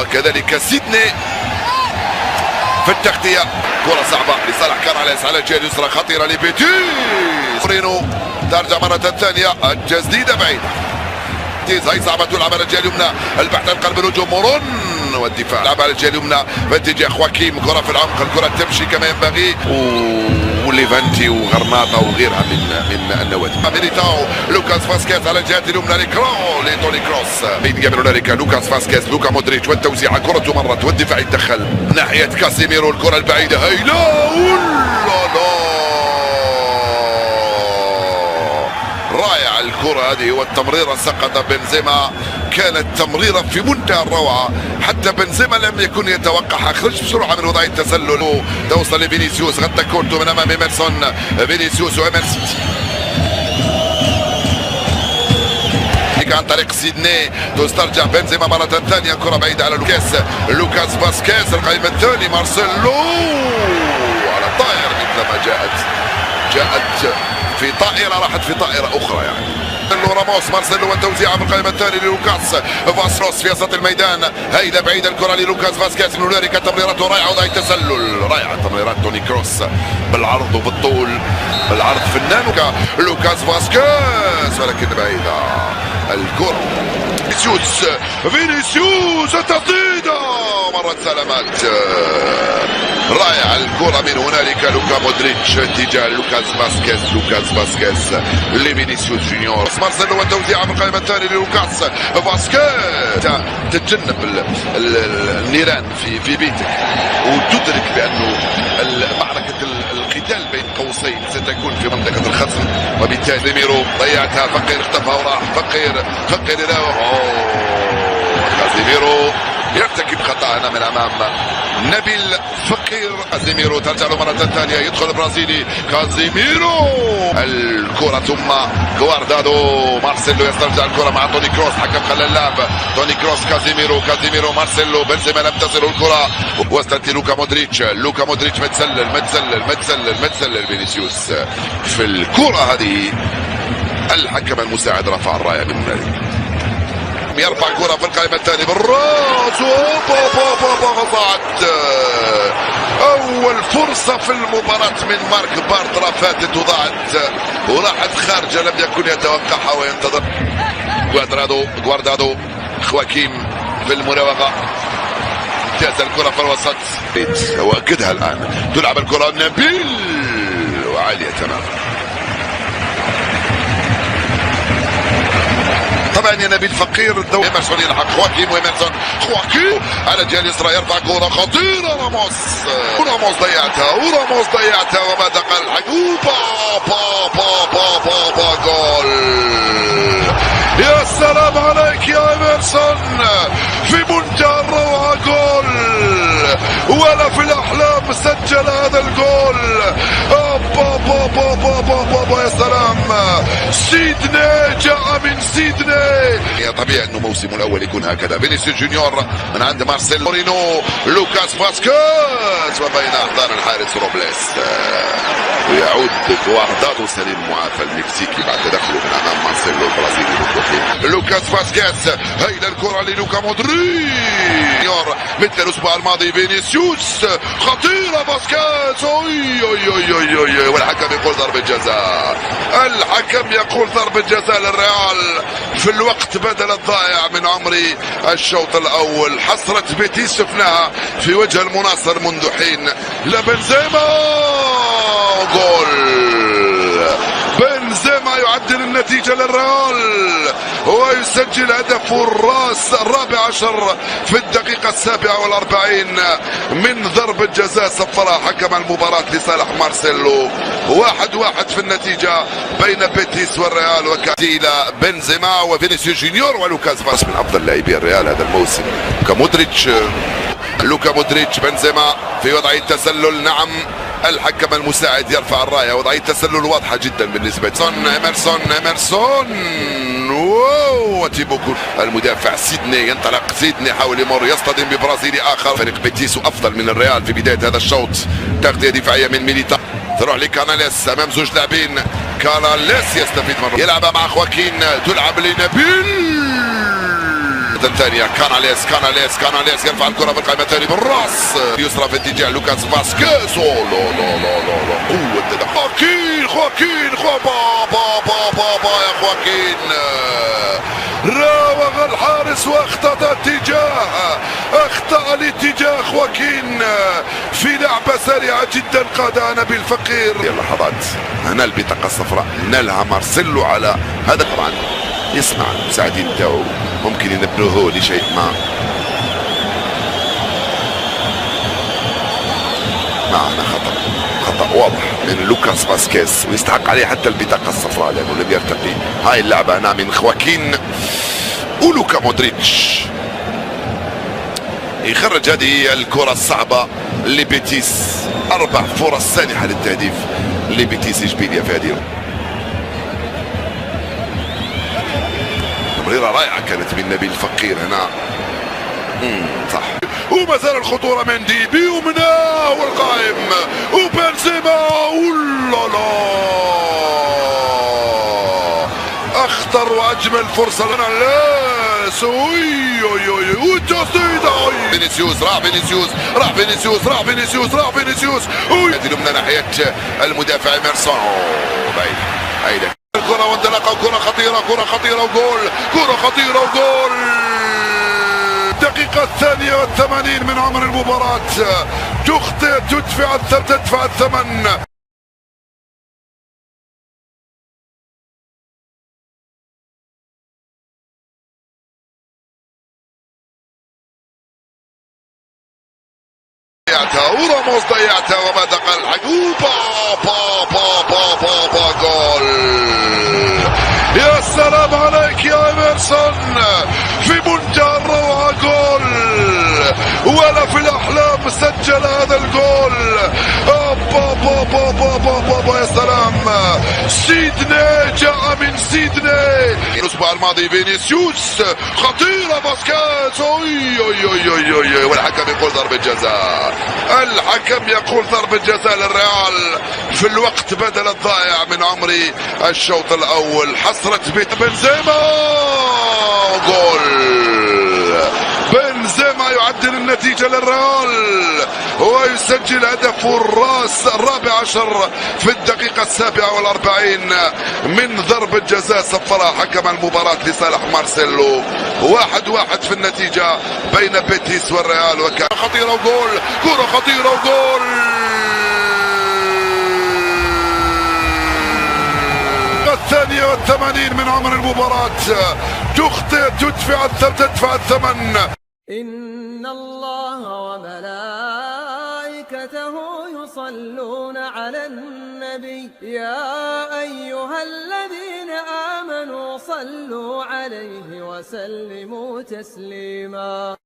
وكذلك سيدني في التغطية. كرة صعبة لصالح كاراليس على الجهة اليسرى، خطيرة لبيتيس. مورينو ترجع مرة ثانية، التسديدة بعيدة. هاي صعبة تلعب على الجهة اليمنى، البحث عن قلب الهجوم مورون، والدفاع لعب على الجهة اليمنى في اتجاه خواكيم. كرة في العمق، الكرة تمشي كما ينبغي، وليفانتي وغرناطة وغيرها من النوادي. ميليتاو، لوكاس فاسكيز على الجهة اليمنى لتوني كروس. بين من هنالك لوكاس فاسكيز، لوكا مودريتش، والتوزيع كرة مرت والدفاع يتدخل ناحية كاسيميرو. الكرة البعيدة هايلة، رائع الكرة هذه، والتمريرة سقط بنزيما، كانت تمريرة في منتهى الروعة، حتى بنزيما لم يكن يتوقعها، خرج بسرعة من وضع التسلل، توصل لفينيسيوس، غطى كورتو من أمام إيمرسون. فينيسيوس وإيمرسون عن طريق سيدني، تسترجع بنزيما مرة ثانية، كرة بعيدة على لوكاس فاسكيز، القائم الثاني مارسيلو على الطائر مثلما جاءت في طائرة، راحت في طائرة أخرى يعني. راموس، مارسيلو، والتوزيع في القائمة الثاني للوكاس فاسكيز في وسط الميدان. هيدا بعيدة الكرة للوكاس فاسكيز، من هنالك تمريرته رائعة وضع التسلل، رائعة تمريرات توني كروس بالعرض وبالطول، بالعرض فنان لوكاس فاسكيز، ولكن بعيدة الكرة. فينيسيوس التسديدة، مرت سلامات، رائع الكرة من هنالك. لوكا مودريتش اتجاه لوكاس فاسكيز لفينيسيوس جونيور. مارسيلو والتوزيع في القائمة الثانية للوكاس فاسكيز. تتجنب النيران في بيتك، وتدرك بأنه معركة القتال بين قوسين ستكون في منطقة الخصم، وبالتالي ميرو ضيعتها. فقير اختفى وراح، فقير يراوغ، كازيميرو يرتكب خطأ هنا من أمام نبيل فقير. كازيميرو ترجع له مرة ثانية، يدخل البرازيلي كازيميرو، الكرة ثم غواردادو. مارسيلو يسترجع الكرة مع توني كروس، حكم خلى اللعب. توني كروس، كازيميرو مارسيلو، بنزيما لم تصل الكرة، وصلت لوكا مودريتش متسلل فينيسيوس في الكرة هذه. الحكم المساعد رفع الراية من هنالك، يرفع كرة في القائمة الثانية بالراس، وضاعت أول فرصة في المباراة من مارك بارترا، فاتت وضاعت وراحت خارجة، لم يكن يتوقعها وينتظر. غواردادو خواكيم في المراوغة، امتاز الكرة في الوسط، وأكدها الآن. تلعب الكرة نبيل وعالية تماما. طبعا يا نبيل فقير الدوري. إيمرسون يلحق خواكيم، خواكيم على الجهة اليسرى يرفع كرة خطيرة. راموس ضيعتها وماذا قال الحق؟ جول. يا سلام عليك يا إيمرسون، في منتهى الروعة جول، ولا في الأحلام سجل هذا الجول. يا سلام، سيدني جاء من سيدني. طبيعي انه موسمه الاول يكون هكذا. فينيسيوس جونيور من عند مارسيلو، مورينو، لوكاس فاسكيز، وبين احضان الحارس روبليس، ويعود غواردادو سليم معافى المكسيكي بعد تدخله من امام مارسيلو البرازيلي. لوكاس فاسكيز، هيدا الكرة للوكا مودريتش، مثل الاسبوع الماضي. فينيسيوس خطيرة، فاسكيز، والحكم يقول ضربة جزاء. الحكم يقول ضربة جزاء للريال في الوقت بدل الضائع من عمري الشوط الاول. حسرة بيتيس شفناها في وجه المناصر منذ حين. لبنزيما، جول. بنزيما يعدل النتيجة للريال ويسجل هدفه الرابع عشر في الدقيقة 47 من ضربة جزاء صفرها حكم المباراة لصالح مارسيلو. 1-1 في النتيجة بين بيتيس والريال، وكتيلا بنزيما وفينيسيوس جونيور ولوكاس فاسكيز من أفضل لاعبي الريال هذا الموسم. لوكا مودريتش، بنزيما في وضعية التسلل. نعم، الحكم المساعد يرفع الراية، وضعية التسلل واضحة جدا بالنسبة إيمرسون وتيبو المدافع. سيدني ينطلق، حاول يمر، يصطدم ببرازيلي آخر. فريق بيتيسو أفضل من الريال في بداية هذا الشوط. تغطية دفاعية من ميليتا، تروح لكاناليس أمام زوج لاعبين. كاناليس يستفيد من يلعب مع خواكين، تلعب لنبيل، ثانية. كاناليس يرفع الكرة بالقائمة الثانية بالراس يسرى في اتجاه لوكاس فاسكيز. قوة خواكين بابا يا خواكين راوغ الحارس واخطأ الاتجاه خواكين في لعبة سريعة جدا قادها نبيل فقير. اللحظات هنا البطاقة الصفراء نالها مارسيلو على هذا. طبعا يسمع المساعدين تاعو ممكن ينبهوه لشيء ما. معنا خطأ واضح من لوكاس فاسكيز ويستحق عليه حتى البطاقة الصفراء لأنه لم يرتقي. هاي اللعبة هنا من خواكين ولوكا مودريتش يخرج هذه الكرة الصعبة لبيتيس. 4 فرص سانحة للتهديف لبيتيس إشبيلية في هذه تمريرة رائعة كانت من نبيل فقير هنا. صح وما زال الخطورة من دي بيمنى والقائم وبنزيما لا اخطر واجمل فرصة لنا لاس والتسديد. فينيسيوس راح فينيسيوس يدير من ناحية المدافع إيمرسون. هيدا الكرة وانطلاقة كرة خطيرة وجول. الدقيقة 82 من عمر المباراة. تخطئ تدفع الثمن. وراموس ضيعتها وما دخل الحق. جول. يا سلام عليك يا إيمرسون في منتهى الروعة. جول ولا في الأحلام سجل هذا الجول. يا سلام. سيدني جاء من سيدني. الأسبوع الماضي فينيسيوس خطيرة فاسكيز. والحكم يقول ضربة جزاء. ضربة جزاء للريال في الوقت بدل الضائع من عمري الشوط الأول. حسرة بيت بنزيما. جول. بنزيما يعدل النتيجة للريال ويسجل هدفه الرابع عشر في الدقيقة 47 من ضربة جزاء صفرها حكم المباراة لصالح مارسيلو. 1-1 في النتيجة بين بيتيس والريال. وكان خطيرة وجول. كرة خطيرة وجول. 82 من عمر المباراة. تخطئ تدفع الثمن. إن الله وملائكته يصلون على النبي يا أيها الذين آمنوا صلوا عليه وسلموا تسليما.